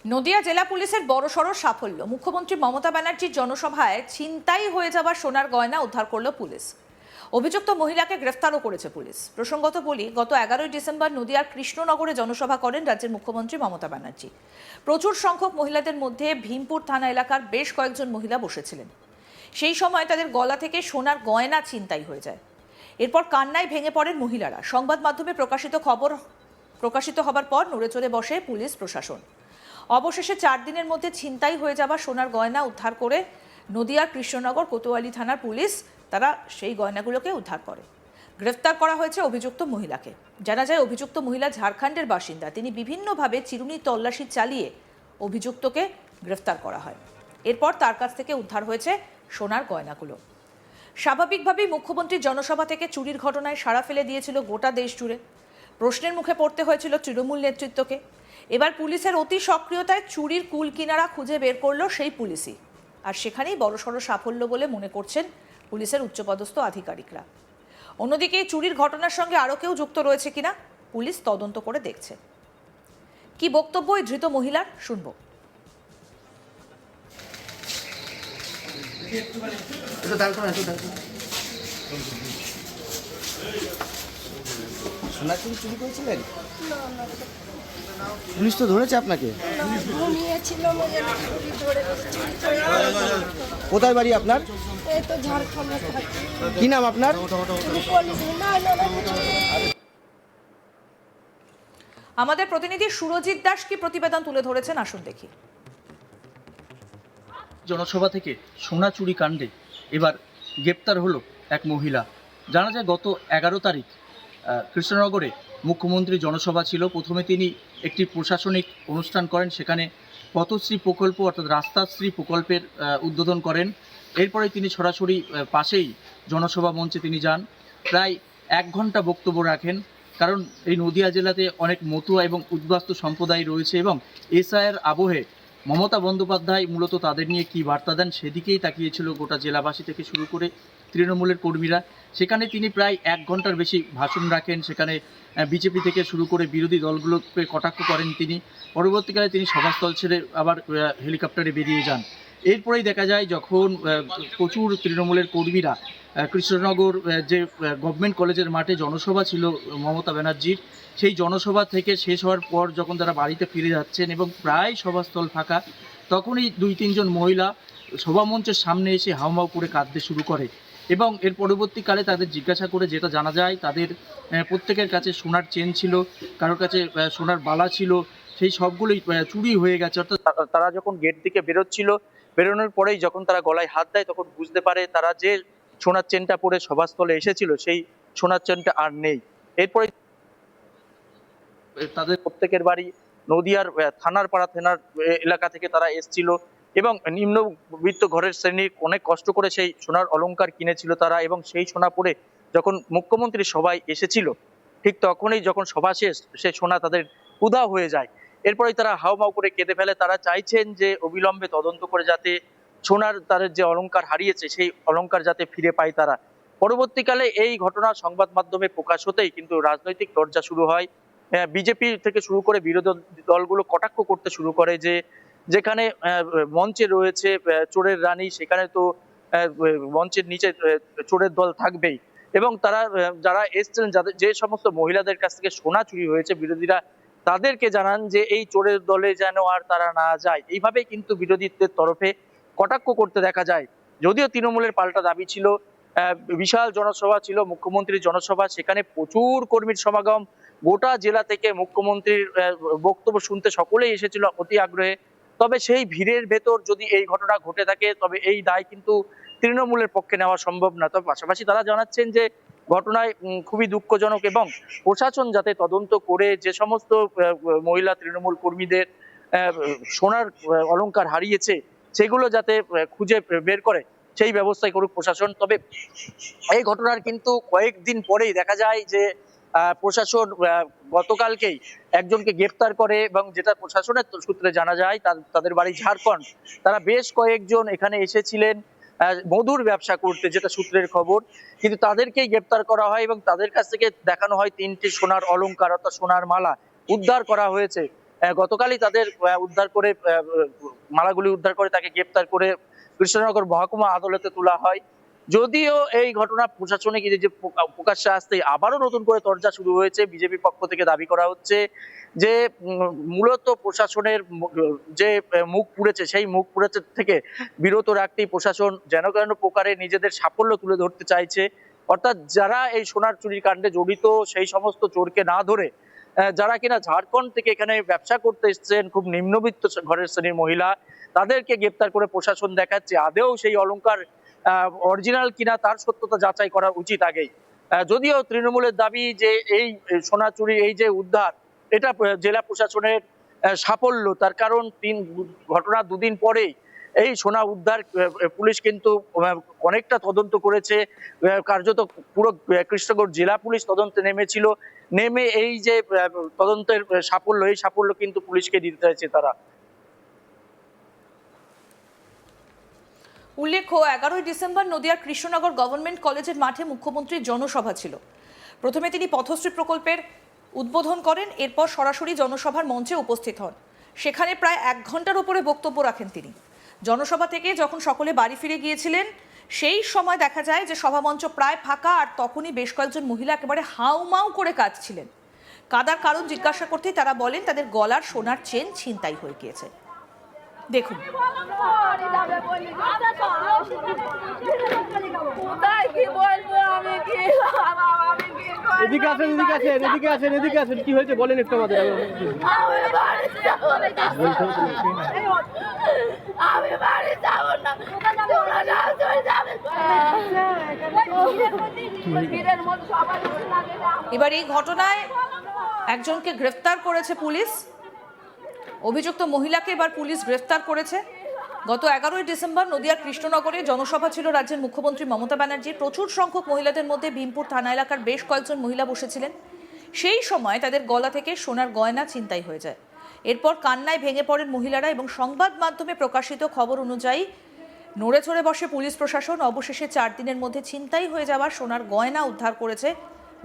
নদিয়া জেলা পুলিশের বড়সড় সাফল্য। মুখ্যমন্ত্রী মমতা ব্যানার্জির জনসভায় ছিনতাই হয়ে যাওয়া সোনার গয়না উদ্ধার করল পুলিশ। অভিযুক্ত মহিলাকে গ্রেফতারও করেছে পুলিশ। প্রসঙ্গত বলি, গত 11ই ডিসেম্বর নদিয়ার কৃষ্ণনগরে জনসভা করেন রাজ্যের মুখ্যমন্ত্রী মমতা ব্যানার্জি। প্রচুর সংখ্যক মহিলাদের মধ্যে ভীমপুর থানা এলাকার বেশ কয়েকজন মহিলা বসেছিলেন। সেই সময় তাদের গলা থেকে সোনার গয়না ছিনতাই হয়ে যায়। এরপর কান্নায় ভেঙে পড়েন মহিলারা। সংবাদ মাধ্যমে প্রকাশিত হবার পর নড়েচড়ে বসে পুলিশ প্রশাসন। অবশেষে 4 দিনের মধ্যে ছিনতাই হয়ে যাওয়া সোনার গয়না উদ্ধার করে নদিয়ার কৃষ্ণনগর কোতোয়ালি থানার পুলিশ তারা সেই গয়নাগুলোকে উদ্ধার করে। গ্রেফতার করা হয়েছে অভিযুক্ত মহিলাকে। জানা যায়, অভিযুক্ত মহিলা ঝাড়খণ্ডের বাসিন্দা। তিনি বিভিন্নভাবে চিরুনি তল্লাশি চালিয়ে অভিযুক্তকে গ্রেফতার করা হয়। এরপর তার কাছ থেকে উদ্ধার হয়েছে সোনার গয়নাগুলো। স্বাভাবিকভাবেই মুখ্যমন্ত্রীর জনসভা থেকে চুরির ঘটনায় সাড়া ফেলে দিয়েছিল গোটা দেশ জুড়ে। প্রশ্নের মুখে পড়তে হয়েছিল তৃণমূল নেতৃত্বকে। এবার পুলিশের অতি সক্রিয়তায় চুরির কুল কিনারা খুঁজে বের করলো সেই পুলিশই। আর সেখানেই বড়সড় সাফল্য বলে মনে করছেন পুলিশের উচ্চপদস্থ আধিকারিকরা। অন্যদিকে এই চুরির ঘটনার সঙ্গে আরও কেউ যুক্ত রয়েছে কিনা পুলিশ তদন্ত করে দেখছে। কি বক্তব্য এই ধৃত মহিলার, শুনবো। সোনা চুরি করেছিলেন? পুলিশ তো ধরেছে আপনাকে। কোথায় বাড়ি আপনার? এই তো ঝাড়খণ্ডে থাকি। কি নাম আপনার? আমাদের প্রতিনিধি সুরজিৎ দাস কি প্রতিবেদন তুলে ধরেছেন, আসুন দেখি। জনসভা থেকে সোনা চুরি কাণ্ডে এবার গ্রেপ্তার হলো এক মহিলা। জানা যায়, গত 11 তারিখ কৃষ্ণনগরে মুখ্যমন্ত্রী জনসভা ছিল। প্রথমে তিনি একটি প্রশাসনিক অনুষ্ঠান করেন, সেখানে পথশ্রী প্রকল্প অর্থাৎ রাস্তাশ্রী প্রকল্পের উদ্বোধন করেন। এরপরে তিনি সরাসরি পাশেই জনসভা মঞ্চে তিনি যান। প্রায় 1 ঘন্টা বক্তব্য রাখেন, কারণ এই নদিয়া জেলাতে অনেক মতুয়া এবং উদ্বাস্তু সম্প্রদায় রয়েছে এবং এসআইয়ের আবহে মমতা বন্দ্যোপাধ্যায় মূলত তাদের নিয়ে কী বার্তা দেন সেদিকেই তাকিয়েছিল গোটা জেলাবাসী থেকে শুরু করে তৃণমূলের কর্মীরা। সেখানে তিনি প্রায় 1 ঘন্টার বেশি ভাষণ রাখেন। সেখানে বিজেপি থেকে শুরু করে বিরোধী দলগুলোকে কটাক্ষ করেন তিনি। পরবর্তীকালে তিনি সভাস্থল ছেড়ে আবার হেলিকপ্টারে বেরিয়ে যান। এরপরেই দেখা যায়, যখন প্রচুর তৃণমূলের কর্মীরা কৃষ্ণনগর যে গভর্নমেন্ট কলেজের মাঠে জনসভা ছিল মমতা ব্যানার্জির, সেই জনসভা থেকে শেষ হওয়ার পর যখন তারা বাড়িতে ফিরে যাচ্ছেন এবং প্রায় সভাস্থল ফাঁকা, তখনই 2-3 জন মহিলা সভামঞ্চের সামনে এসে হাউমাউ করে কাঁদতে শুরু করে এবং এর পরবর্তীকালে তাদের জিজ্ঞাসা করে যেটা জানা যায়, তাদের প্রত্যেকের কাছে সোনার চেন ছিল, কারোর কাছে সোনার বালা ছিল, সেই সবগুলোই চুরি হয়ে গেছে। অর্থাৎ তারা যখন গেট থেকে বেরোচ্ছিল, বেরোনোর পরেই যখন তারা গলায় হাত দেয়, তখন বুঝতে পারে তারা যে সোনার চেনটা পরে সভাস্থলে এসেছিল সেই সোনার চেনটা আর নেই। এরপরে তাদের প্রত্যেকের বাড়ি নদিয়ার থানার পাড়া থানার এলাকা থেকে তারা এসেছিল এবং নিম্নবিত্ত ঘরের শ্রেণীর অনেক কষ্ট করে সেই সোনার অলংকার কিনেছিল তারা, এবং সেই সোনা পরে যখন মুখ্যমন্ত্রী সভায় এসেছিল, ঠিক তখনই যখন সভা শেষ, সে সোনা তাদের উধাও হয়ে যায়। এরপরে তারা হাউমাউ করে কেঁদে ফেলে। তারা চাইছেন যে অবিলম্বে তদন্ত করে যাতে সোনার তাদের যে অলংকার হারিয়েছে সেই অলংকার যাতে ফিরে পায় তারা। পরবর্তীকালে এই ঘটনা সংবাদ মাধ্যমে প্রকাশ হতেই কিন্তু রাজনৈতিক চর্চা শুরু হয়। বিজেপি থেকে শুরু করে বিরোধী দলগুলো কটাক্ষ করতে শুরু করে যে যেখানে মঞ্চে রয়েছে চোরের রানী, সেখানে তো মঞ্চের নিচে চোরের দল থাকবেই। এবং তারা যারা এসছেন, যাদের যে সমস্ত মহিলাদের কাছ থেকে সোনা চুরি হয়েছে, বিরোধীরা তাদেরকে জানান যে এই চোরের দলে যেন আর তারা না যায়। এইভাবেই কিন্তু বিরোধীদের তরফে কটাক্ষ করতে দেখা যায়। যদিও তৃণমূলের পাল্টা দাবি ছিল, বিশাল জনসভা ছিল মুখ্যমন্ত্রীর জনসভা, সেখানে প্রচুর কর্মীর সমাগম, গোটা জেলা থেকে মুখ্যমন্ত্রীর বক্তব্য শুনতে সকলেই এসেছিল অতি আগ্রহে। তবে সেই ভিড়ের ভেতর যদি এই ঘটনা ঘটে থাকে, তবে এই দায় কিন্তু তৃণমূলের পক্ষে নেওয়া সম্ভব না। তবে পাশাপাশি তারা জানাচ্ছেন যে ঘটনায় খুবই দুঃখজনক এবং প্রশাসন যাতে তদন্ত করে যে সমস্ত মহিলা তৃণমূল কর্মীদের সোনার অলংকার হারিয়েছে সেগুলো যাতে খুঁজে বের করে সেই ব্যবস্থাই করুক প্রশাসন। তবে এই ঘটনার কিন্তু কয়েকদিন পরেই দেখা যায় যে প্রশাসন গতকালকেই একজনকে গ্রেপ্তার করে, এবং যেটা প্রশাসনের সূত্রে জানা যায় তাদের বাড়ি ঝাড়খণ্ড। তারা বেশ কয়েকজন এখানে এসেছিলেন মধুর ব্যবসা করতে, যেটা সূত্রের খবর, কিন্তু তাদেরকেই গ্রেপ্তার করা হয় এবং তাদের কাছ থেকে দেখানো হয় 3টি সোনার অলংকার অর্থাৎ সোনার মালা উদ্ধার করা হয়েছে। গতকালই তাদের উদ্ধার করে মালাগুলি উদ্ধার করে তাকে গ্রেপ্তার করে কৃষ্ণনগর মহকুমা আদালতে তোলা হয়। যদিও এই ঘটনা প্রশাসনিক এই যে প্রকাশ্যে আসতে আবারও নতুন করে তরজা শুরু হয়েছে, বিজেপির পক্ষ থেকে দাবি করা হচ্ছে যে মূলত প্রশাসনের যে মুখ পুড়েছে সেই মুখ পুড়েছে থেকে বিরত রাখতেই প্রশাসন যেন কেন প্রকারে নিজেদের সাফল্য তুলে ধরতে চাইছে। অর্থাৎ যারা এই সোনার চুরির কাণ্ডে জড়িত সেই সমস্ত চোরকে না ধরে যারা কিনা ঝাড়খণ্ড থেকে এখানে ব্যবসা করতে এসেছেন, খুব নিম্নবিত্ত ঘরের শ্রেণীর মহিলা, তাদেরকে গ্রেপ্তার করে প্রশাসন দেখাচ্ছে আদেও সেই অলংকার অরিজিনাল কিনা তার সত্যতা যাচাই করা উচিত আগেই। যদিও তৃণমূলের দাবি যে এই সোনা চুরি এই যে উদ্ধার এটা জেলা প্রশাসনের সাফল্য, তার কারণ ঘটনা দুদিন পরেই এই সোনা উদ্ধার পুলিশ কিন্তু অনেকটা তদন্ত করেছে। কার্যত পুরো কৃষ্ণনগর জেলা পুলিশ তদন্তে নেমেছিল, নেমে এই যে তদন্তের সাফল্য এই সাফল্য কিন্তু পুলিশকে দিতে চাইছে তারা। উল্লেখ্য 11ই ডিসেম্বর নদিয়ার কৃষ্ণনগর গভর্নমেন্ট কলেজের মাঠে মুখ্যমন্ত্রীর জনসভা ছিল। প্রথমে তিনি পথশ্রী প্রকল্পের উদ্বোধন করেন, এরপর সরাসরি জনসভার মঞ্চে উপস্থিত হন। সেখানে প্রায় 1 ঘন্টার উপরে বক্তব্য রাখেন তিনি। জনসভা থেকে যখন সকলে বাড়ি ফিরে গিয়েছিলেন সেই সময় দেখা যায় যে সভামঞ্চ প্রায় ফাঁকা, আর তখনই বেশ কয়েকজন মহিলা একেবারে হাউমাউ করে কাঁদছিলেন। কাদার কারণ জিজ্ঞাসা করতেই তারা বলেন তাদের গলার সোনার চেন ছিনতাই হয়ে গিয়েছে। দেখুন। এদিকে আসেন, এদিকে আসেন, এদিকে আসেন, এদিকে আসেন, কি হয়েছে বলেন একটু আমাদের। এবার এই ঘটনায় একজনকে গ্রেফতার করেছে পুলিশ। অভিযুক্ত মহিলাকে এবার পুলিশ গ্রেফতার করেছে। গত 11ই ডিসেম্বর নদিয়ার কৃষ্ণনগরে জনসভা ছিল রাজ্যের মুখ্যমন্ত্রী মমতা ব্যানার্জির। প্রচুর সংখ্যক মহিলাদের মধ্যে ভীমপুর থানা এলাকার বেশ কয়েকজন মহিলা বসেছিলেন। সেই সময় তাদের গলা থেকে সোনার গয়না ছিনতাই হয়ে যায়। এরপর কান্নায় ভেঙে পড়েন মহিলারা এবং সংবাদ মাধ্যমে প্রকাশিত খবর অনুযায়ী নড়ে চড়ে বসে পুলিশ প্রশাসন। অবশেষে 4 দিনের মধ্যে ছিনতাই হয়ে যাওয়া সোনার গয়না উদ্ধার করেছে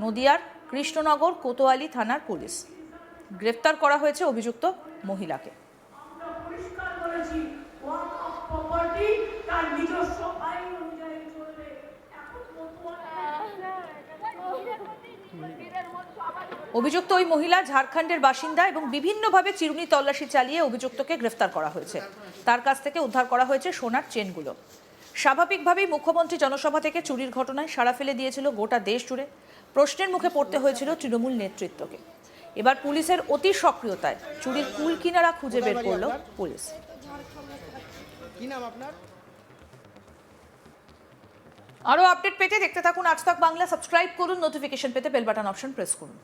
নদিয়ার কৃষ্ণনগর কোতোয়ালি থানার পুলিশ। গ্রেফতার করা হয়েছে অভিযুক্ত মহিলাকে। অভিযুক্ত ওই মহিলা ঝাড়খণ্ডের বাসিন্দা এবং বিভিন্নভাবে চিরুনি তল্লাশি চালিয়ে অভিযুক্তকে গ্রেফতার করা হয়েছে। তার কাছ থেকে উদ্ধার করা হয়েছে সোনার চেনগুলো। স্বাভাবিকভাবেই মুখ্যমন্ত্রী জনসভা থেকে চুরির ঘটনায় সাড়া ফেলে দিয়েছিল গোটা দেশ জুড়ে। প্রশ্নের মুখে পড়তে হয়েছিল তৃণমূল নেতৃত্বকে। এবার পুলিশের অতি সক্রিয়তায় চুরির কুল কিনারা খুঁজে বের করল পুলিশ। কি নাম আপনার? আরও আপডেট পেতে দেখতে থাকুন আজ তাক বাংলা। সাবস্ক্রাইব করুন, নোটিফিকেশন পেতে বেল বাটন অপশন প্রেস করুন।